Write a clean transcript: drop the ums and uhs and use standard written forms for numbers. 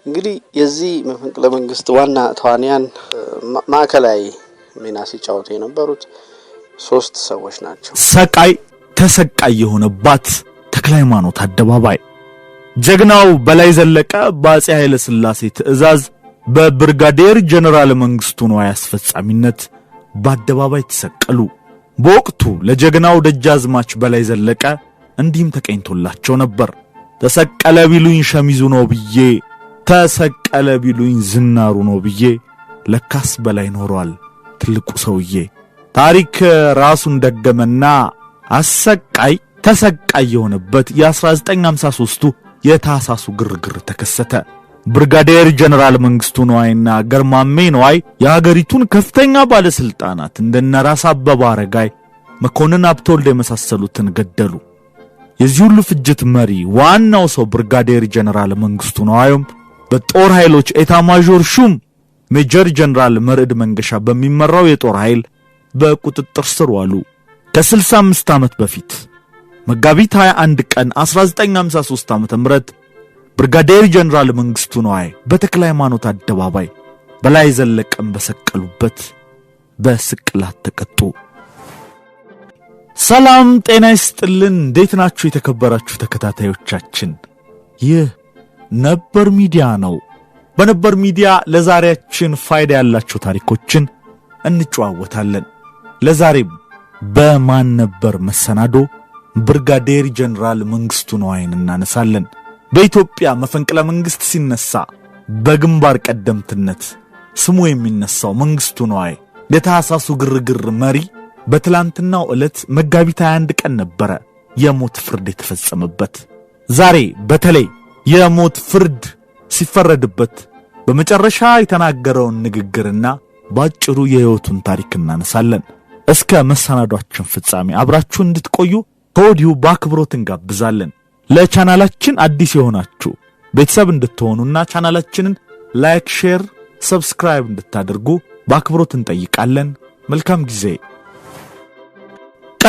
እንግዲህ የዚህ መፈንቅለ መንግስት ዋና ተዋንያን ማዕከላዊ ሚና ሲጫወቱ የነበሩት 3 ሰዎች ናቸው። ሰቃይ ተሰቃይ የሆነባት ተክለሃይማኖት አደባባይ ጀግናው በላይ ዘለቀ በአፄ ኃይለ ሥላሴ ትዕዛዝ በብርጋዴር ጀነራል መንግስቱ ነዋይ አስፈጻሚነት በአደባባይ ተሰቀሉ። በወቅቱ ለጀግናው ደጃዝማች በላይ ዘለቀ እንዲህም ተቀኝቶላቸው ነበር። ተሰቀለ ቢሉኝ ሸሚዙ ነው ብዬ፣ ተሰቀለ ቢሉኝ ዝናሩ ነው ብዬ፣ ለካስ በላይ ኖሯል ትልቁ ሰውዬ። ታሪክ ራሱን ደገመና አሰቃይ ተሰቃይ የሆነበት የ1953ቱ የታሳሱ ግርግር ተከሰተ። ብርጋዴር ጀነራል መንግስቱ ነዋይና ገርማሜ ነዋይ የሀገሪቱን ከፍተኛ ባለስልጣናት እንደነ ራስ አበበ አረጋይ፣ መኮንን ሀብተወልድ የመሳሰሉትን ገደሉ። የዚህ ሁሉ ፍጅት መሪ ዋናው ሰው ብርጋዴር ጀነራል መንግስቱ ነዋይም በጦር ኃይሎች ኤታማዦር ሹም ሜጀር ጀነራል መርዕድ መንገሻ በሚመራው የጦር ኃይል በቁጥጥር ስር ዋሉ። ከ65 ዓመት በፊት መጋቢት 21 ቀን 1953 ዓ.ም ብርጋዴር ጀነራል መንግስቱ ነዋይ በተክለሃይማኖት አደባባይ በላይ ዘለቀን በሰቀሉበት በስቅላት ተቀጡ። ሰላም ጤና ይስጥልን። እንዴት ናችሁ የተከበራችሁ ተከታታዮቻችን? ይህ ነበር ሚዲያ ነው። በነበር ሚዲያ ለዛሬያችን ፋይዳ ያላቸው ታሪኮችን እንጨዋወታለን። ለዛሬም በማን ነበር መሰናዶ ብርጋዴር ጀነራል መንግስቱ ነዋይን እናነሳለን። በኢትዮጵያ መፈንቅለ መንግስት ሲነሳ በግንባር ቀደምትነት ስሙ የሚነሳው መንግስቱ ነዋይ የታሳሱ ግርግር መሪ በትላንትናው ዕለት መጋቢት 21 ቀን ነበረ የሞት ፍርድ የተፈጸመበት። ዛሬ በተለይ የሞት ፍርድ ሲፈረድበት በመጨረሻ የተናገረውን ንግግርና ባጭሩ የህይወቱን ታሪክ እናነሳለን። እስከ መሰናዷችን ፍጻሜ አብራችሁ እንድትቆዩ ከወዲሁ በአክብሮት እንጋብዛለን። ለቻናላችን አዲስ የሆናችሁ ቤተሰብ እንድትሆኑና ቻናላችንን ላይክ፣ ሼር፣ ሰብስክራይብ እንድታደርጉ በአክብሮት እንጠይቃለን። መልካም ጊዜ።